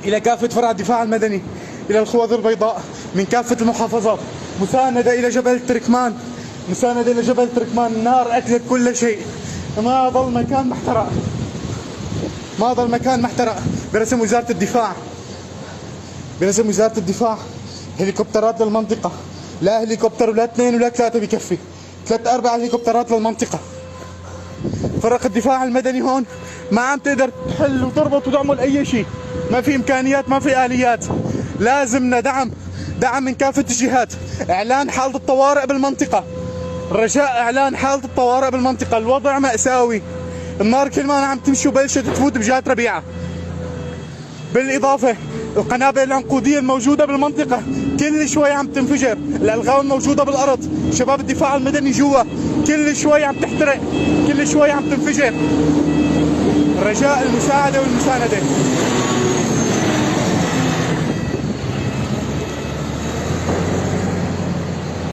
إلى كافة فرع الدفاع المدني، إلى الخوذ البيضاء من كافة المحافظات، مساندة إلى جبل تركمان، مساندة إلى جبل تركمان. النار أكلت كل شيء، ما ظل مكان ما احترق، ما ظل مكان ما احترق. برسم وزارة الدفاع، برسم وزارة الدفاع هليكوبترات للمنطقة، لا هليكوبتر ولا 2 ولا 3 بكفي، 3 4 هليكوبترات للمنطقة. فرق الدفاع المدني هون ما عم تقدر تحل وتربط وتعمل أي شيء، ما في إمكانيات، ما في آليات. لازمنا دعم من كافة الجهات، إعلان حالة الطوارئ بالمنطقة، رجاء إعلان حالة الطوارئ بالمنطقة. الوضع مأساوي، النار كل ما عم تمشي وبلشت تفوت بجهة ربيعة. بالإضافة القنابل العنقودية الموجودة بالمنطقة كل شوي عم تنفجر، الألغام الموجودة بالأرض، شباب الدفاع المدني جوا كل شوي عم تحترق، كل شوي عم تنفجر. رجاء المساعدة والمساندة.